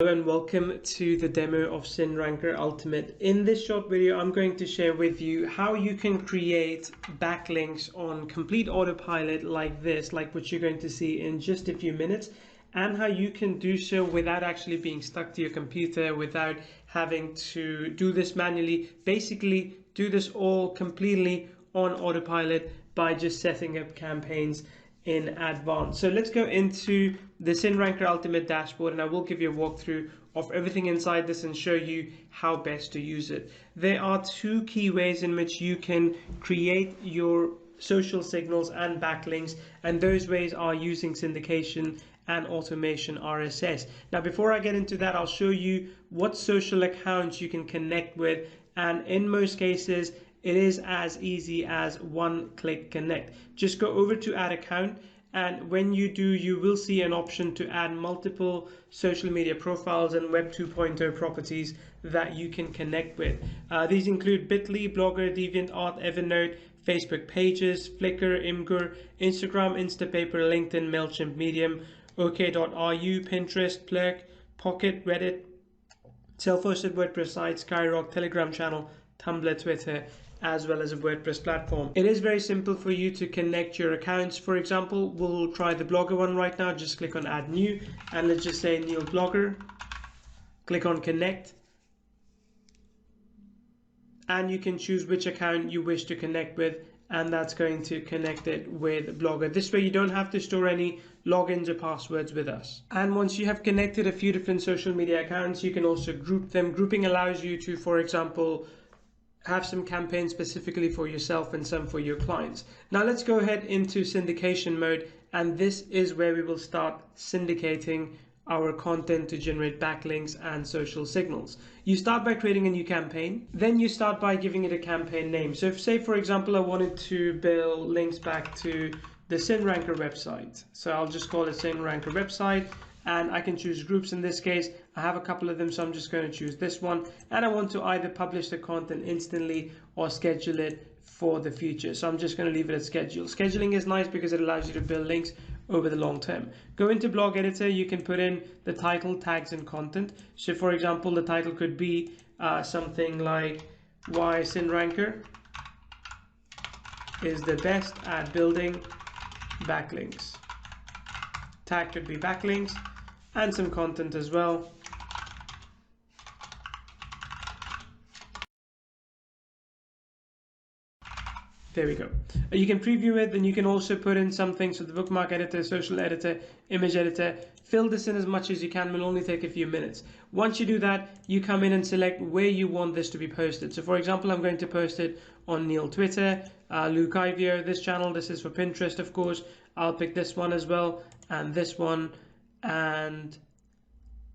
Hello and welcome to the demo of Syndranker Ultimate. In this short video, I'm going to share with you how you can create backlinks on complete autopilot like this, like what you're going to see in just a few minutes, and how you can do so without actually being stuck to your computer, without having to do this manually. Basically, do this all completely on autopilot by just setting up campaigns in advance. So let's go into the Syndranker Ultimate dashboard, and I will give you a walkthrough of everything inside this and show you how best to use it. There are two key ways in which you can create your social signals and backlinks, and those ways are using syndication and automation RSS. Now, before I get into that, I'll show you what social accounts you can connect with, and in most cases it is as easy as one-click connect. Just go over to add account, and when you do, you will see an option to add multiple social media profiles and Web 2.0 properties that you can connect with. These include Bitly, Blogger, DeviantArt, Evernote, Facebook pages, Flickr, Imgur, Instagram, Instapaper, LinkedIn, MailChimp, Medium, OK.ru, Pinterest, Plurk, Pocket, Reddit, self-hosted WordPress site, Skyrock, Telegram channel, Tumblr, Twitter, as well as a WordPress platform. It is very simple for you to connect your accounts. For example, we'll try the Blogger one right now. Just click on add new, and let's just say Neil Blogger. Click on connect, and you can choose which account you wish to connect with, and that's going to connect it with Blogger. This way you don't have to store any logins or passwords with us. And once you have connected a few different social media accounts, you can also group them. Grouping allows you to, for example, have some campaigns specifically for yourself and some for your clients. Now let's go ahead into syndication mode, and this is where we will start syndicating our content to generate backlinks and social signals. You start by creating a new campaign, then you start by giving it a campaign name. So if, say for example, I wanted to build links back to the Syndranker website, so I'll just call it Syndranker website, and I can choose groups. In this case, I have a couple of them, so I'm just going to choose this one, and I want to either publish the content instantly or schedule it for the future. So I'm just going to leave it at schedule. Scheduling is nice because it allows you to build links over the long term. Go into blog editor, you can put in the title, tags, and content. So for example, the title could be something like why Syndranker is the best at building backlinks. Tag could be backlinks, and some content as well. There we go. You can preview it, then you can also put in something. So the bookmark editor, social editor, image editor, fill this in as much as you can. It will only take a few minutes. Once you do that, you come in and select where you want this to be posted. So for example, I'm going to post it on Neil Twitter, Luke Ivio, this channel. This is for Pinterest, of course. I'll pick this one as well, and this one, and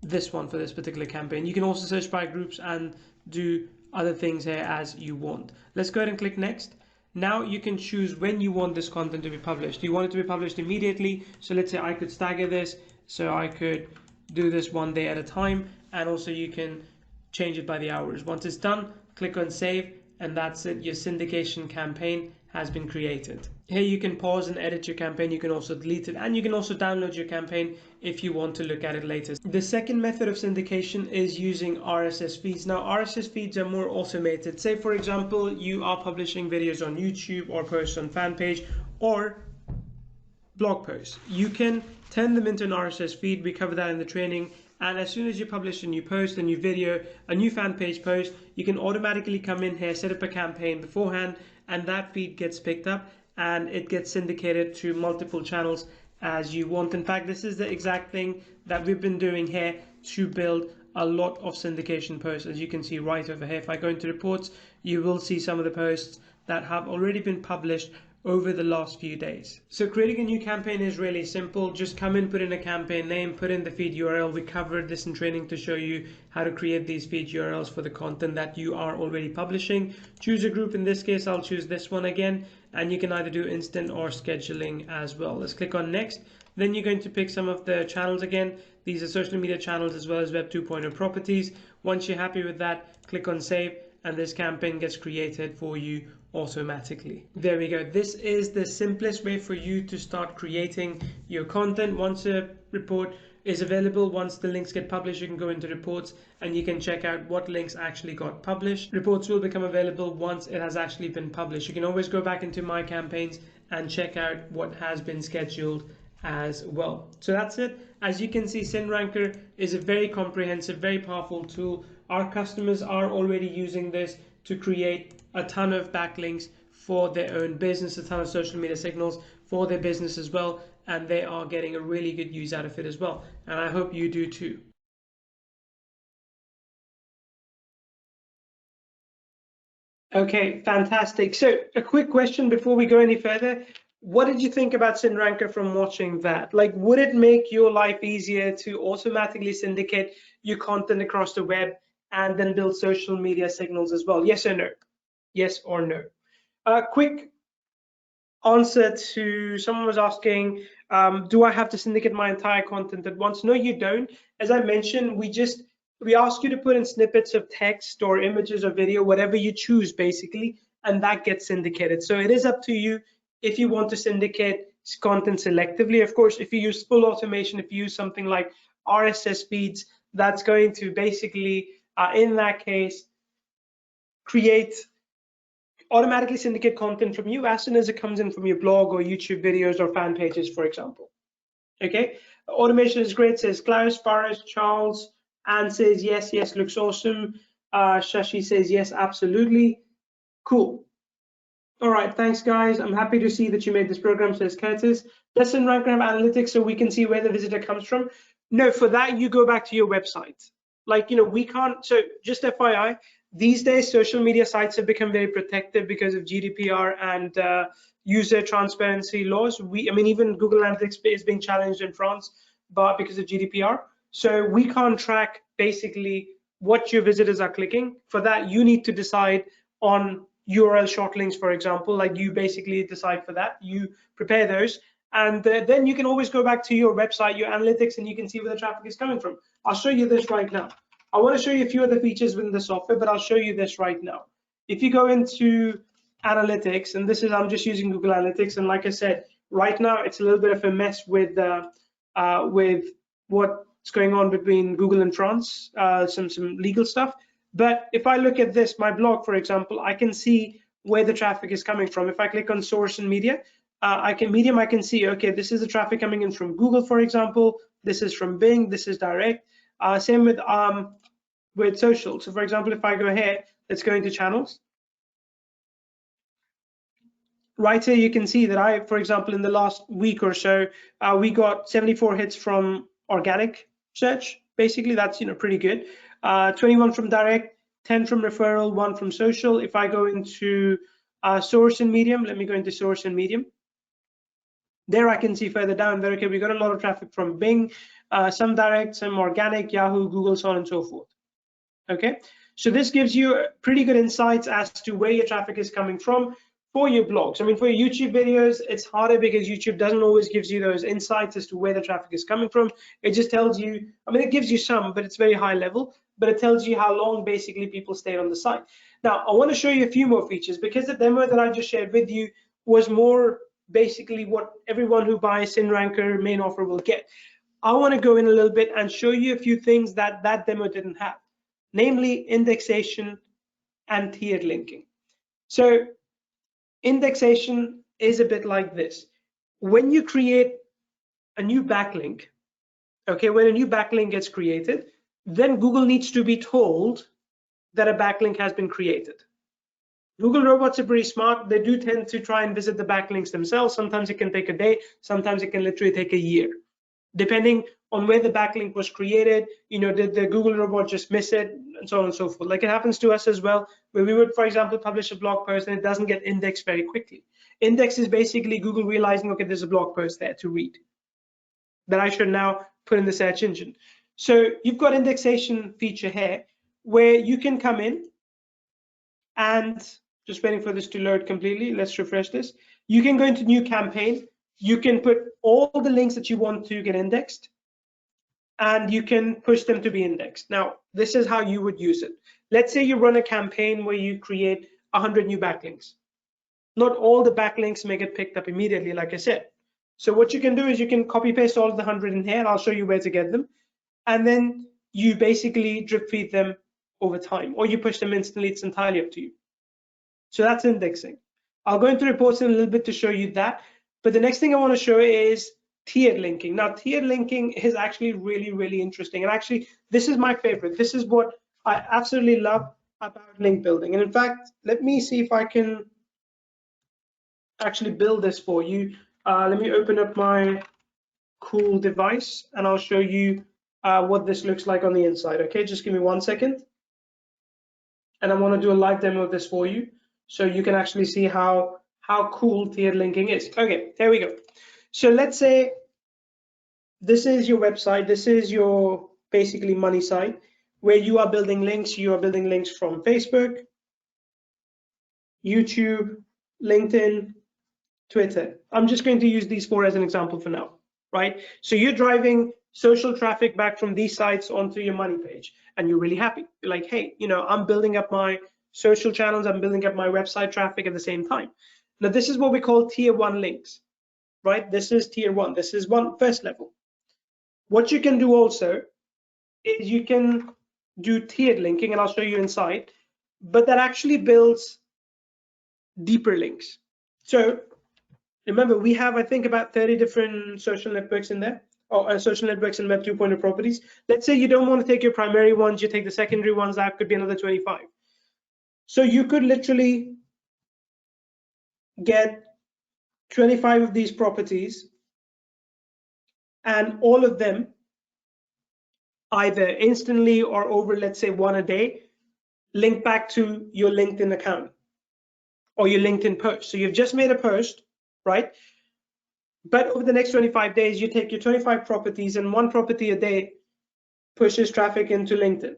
this one for this particular campaign. You can also search by groups and do other things here as you want. Let's go ahead and click next. Now you can choose when you want this content to be published. Do you want it to be published immediately? So let's say I could stagger this, so I could do this one day at a time, and also you can change it by the hours. Once it's done, click on save, and that's it. Your syndication campaign has been created. Here you can pause and edit your campaign. You can also delete it, and you can also download your campaign if you want to look at it later. The second method of syndication is using RSS feeds. Now RSS feeds are more automated. Say for example, you are publishing videos on YouTube or posts on fan page or blog posts. You can turn them into an RSS feed. We cover that in the training. And as soon as you publish a new post, a new video, a new fan page post, you can automatically come in here, set up a campaign beforehand, and that feed gets picked up and it gets syndicated to multiple channels as you want. In fact, this is the exact thing that we've been doing here to build a lot of syndication posts. As you can see right over here, if I go into reports, you will see some of the posts that have already been published over the last few days. So creating a new campaign is really simple. Just come in, put in a campaign name, put in the feed URL. We covered this in training to show you how to create these feed URLs for the content that you are already publishing. Choose a group. In this case, I'll choose this one again, and you can either do instant or scheduling as well. Let's click on next. Then you're going to pick some of the channels again. These are social media channels as well as Web 2.0 properties. Once you're happy with that, click on save, and this campaign gets created for you automatically. There we go. This is the simplest way for you to start creating your content. Once a report is available. Once the links get published, you can go into reports and you can check out what links actually got published. Reports will become available once it has actually been published. You can always go back into my campaigns and check out what has been scheduled as well. So that's it. As you can see, Syndranker is a very comprehensive, very powerful tool. Our customers are already using this to create a ton of backlinks for their own business, a ton of social media signals for their business as well, and they are getting a really good use out of it as well. And I hope you do too. Okay, fantastic. So a quick question before we go any further. What did you think about Syndranker from watching that? Like, would it make your life easier to automatically syndicate your content across the web and then build social media signals as well? Yes or no? Yes or no? Quick answer to someone was asking, do I have to syndicate my entire content at once? No, you don't. As I mentioned, we ask you to put in snippets of text or images or video, whatever you choose basically, and that gets syndicated. So it is up to you if you want to syndicate content selectively. Of course, if you use full automation, if you use something like RSS feeds, that's going to basically, in that case, automatically syndicate content from you as soon as it comes in from your blog or YouTube videos or fan pages, for example. Okay, automation is great, says Klaus, Faris, Charles, Anne says yes, yes, looks awesome. Shashi says yes, absolutely. Cool. All right, thanks guys. I'm happy to see that you made this program, says Curtis. Does Syndranker have analytics so we can see where the visitor comes from? No, for that you go back to your website. Like, we can't, so just FYI, these days social media sites have become very protective because of GDPR and user transparency laws. I mean, even Google Analytics is being challenged in France, but because of GDPR. So we can't track basically what your visitors are clicking. For that, you need to decide on URL short links, for example. Like, you basically decide for that, you prepare those, and then you can always go back to your website, your analytics, and you can see where the traffic is coming from. I'll show you this right now. I want to show you a few of the features within the software, but I'll show you this right now. If you go into analytics, and I'm just using Google Analytics, and like I said, right now it's a little bit of a mess with what's going on between Google and France, some legal stuff. But if I look at this, my blog, for example, I can see where the traffic is coming from. If I click on source and media, I can see, okay, this is the traffic coming in from Google, for example. This is from Bing. This is direct. Same with social. So for example, if I go here, let's go into channels. Right here, you can see that for example, in the last week or so, we got 74 hits from organic search. Basically, that's pretty good. 21 from direct, 10 from referral, 1 from social. If I go into source and medium, let me go into source and medium. There I can see further down there, okay, we got a lot of traffic from Bing, some direct, some organic, Yahoo, Google, so on and so forth. Okay, so this gives you pretty good insights as to where your traffic is coming from for your blogs. I mean, for your YouTube videos, it's harder because YouTube doesn't always gives you those insights as to where the traffic is coming from. It just tells you, I mean, it gives you some, but it's very high level, but it tells you how long basically people stayed on the site. Now, I want to show you a few more features because the demo that I just shared with you was more basically what everyone who buys Syndranker main offer will get. I want to go in a little bit and show you a few things that demo didn't have, namely indexation and tiered linking. So indexation is a bit like this. When you create a new backlink, okay, when a new backlink gets created, then Google needs to be told that a backlink has been created. Google robots are pretty smart. They do tend to try and visit the backlinks themselves. Sometimes it can take a day, sometimes it can literally take a year. Depending on where the backlink was created, did the Google robot just miss it, and so on and so forth. Like it happens to us as well, where we would, for example, publish a blog post and it doesn't get indexed very quickly. Index is basically Google realizing, okay, there's a blog post there to read that I should now put in the search engine. So you've got indexation feature here where you can come in and just waiting for this to load completely. Let's refresh this. You can go into new campaign. You can put all the links that you want to get indexed and you can push them to be indexed. Now, this is how you would use it. Let's say you run a campaign where you create 100 new backlinks. Not all the backlinks may get picked up immediately, like I said. So what you can do is you can copy paste all of the 100 in here, and I'll show you where to get them. And then you basically drip feed them over time, or you push them instantly. It's entirely up to you. So that's indexing. I'll go into reports in a little bit to show you that. But the next thing I want to show is tiered linking. Now, tiered linking is actually really, really interesting. And actually, this is my favorite. This is what I absolutely love about link building. And in fact, let me see if I can actually build this for you. Let me open up my cool device and I'll show you what this looks like on the inside. Okay, just give me 1 second. And I want to do a live demo of this for you so you can actually see how cool tiered linking is. Okay, there we go. So let's say this is your website. This is your basically money site where you are building links. You are building links from Facebook, YouTube, LinkedIn, Twitter. I'm just going to use these 4 as an example for now, right? So you're driving social traffic back from these sites onto your money page and you're really happy. You're like, hey, I'm building up my social channels, I'm building up my website traffic at the same time. Now this is what we call tier 1 links, right? This is tier 1. This is first level. What you can do also is you can do tiered linking, and I'll show you inside, but that actually builds deeper links. So remember, we have, I think, about 30 different social networks in there, or social networks and Web 2.0 properties. Let's say you don't want to take your primary ones, you take the secondary ones, that could be another 25. So you could literally get 25 of these properties, and all of them either instantly or over, let's say, 1 a day, link back to your LinkedIn account or your LinkedIn post. So you've just made a post, right? But over the next 25 days, you take your 25 properties and 1 property a day pushes traffic into LinkedIn.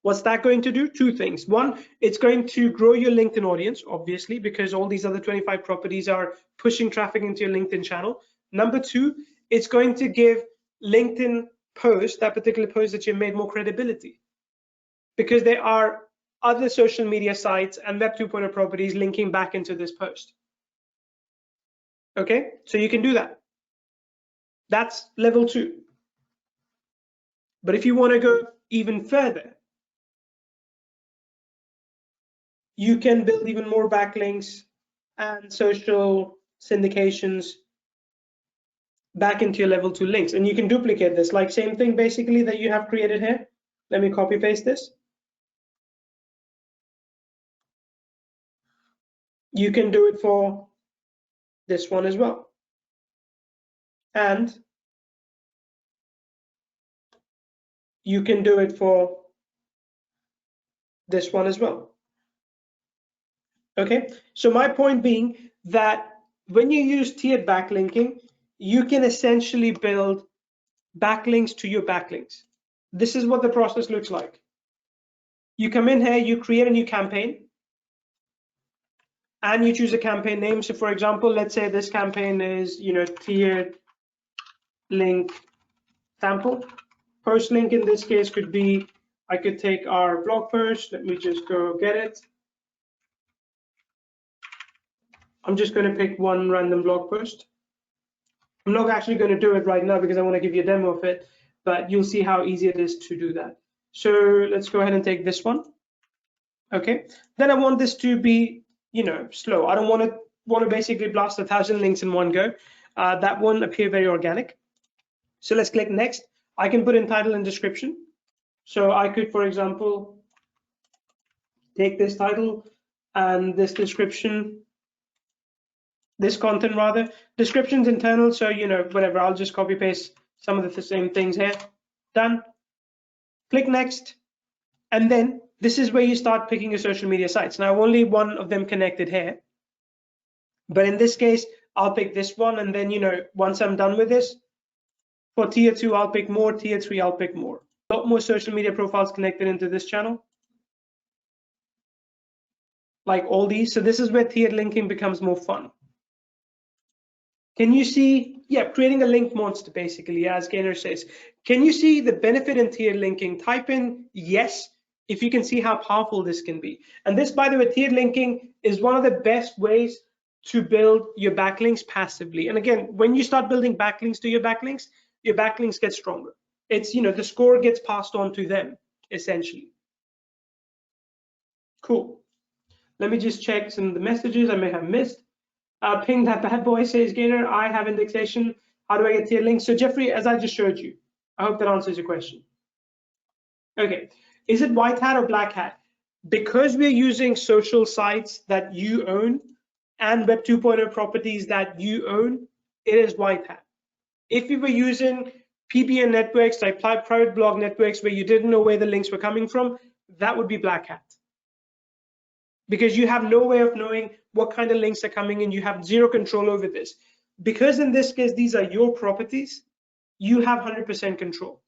What's that going to do? 2 things. 1, it's going to grow your LinkedIn audience, obviously, because all these other 25 properties are pushing traffic into your LinkedIn channel. Number 2, it's going to give LinkedIn post, that particular post that you made, more credibility, because there are other social media sites and Web 2.0 properties linking back into this post. Okay, so you can do that. That's level 2. But if you want to go even further, you can build even more backlinks and social syndications back into your level 2 links. And you can duplicate this, like same thing basically that you have created here. Let me copy paste this. You can do it for this one as well. And you can do it for this one as well. Okay, so my point being that when you use tiered backlinking, you can essentially build backlinks to your backlinks. This is what the process looks like. You come in here, you create a new campaign, and you choose a campaign name. So for example, let's say this campaign is, tiered link sample. Post link in this case could be, I could take our blog post. Let me just go get it. I'm just going to pick one random blog post. I'm not actually going to do it right now because I want to give you a demo of it, but you'll see how easy it is to do that. So let's go ahead and take this one. Okay, then I want this to be, slow. I don't want to basically blast 1,000 links in one go. That won't appear very organic. So let's click next. I can put in title and description. So I could, for example, take this title and this description, this content rather. Description's internal, so whatever, I'll just copy paste some of the same things here. Done. Click next, and then this is where you start picking your social media sites. Now only one of them connected here, but in this case I'll pick this one, and then once I'm done with this, for tier 2 I'll pick more, tier 3 I'll pick more. A lot more social media profiles connected into this channel, like all these. So this is where tiered linking becomes more fun. Can you see, creating a link monster basically, as Gaynor says. Can you see the benefit in tiered linking? Type in yes if you can see how powerful this can be. And this, by the way, tiered linking is one of the best ways to build your backlinks passively. And again, when you start building backlinks to your backlinks get stronger. It's, you know, the score gets passed on to them, essentially. Cool. Let me just check some of the messages I may have missed. Ping that bad boy, says Gator. I have indexation. How do I get tier links? So Jeffrey, as I just showed you, I hope that answers your question. Okay, is it white hat or black hat? Because we're using social sites that you own and Web 2.0 properties that you own, it is white hat. If you were using PBN networks, like private blog networks, where you didn't know where the links were coming from, that would be black hat. Because you have no way of knowing what kind of links are coming in, you have zero control over this. Because in this case, these are your properties, you have 100% control.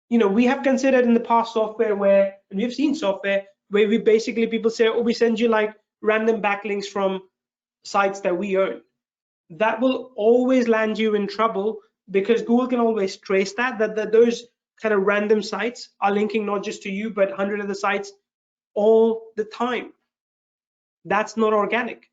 You know, we have considered in the past software where, and we've seen software where we basically, people say, oh, we send you like random backlinks from sites that we own. That will always land you in trouble, because Google can always trace that those kind of random sites are linking not just to you, but 100 other sites all the time. That's not organic.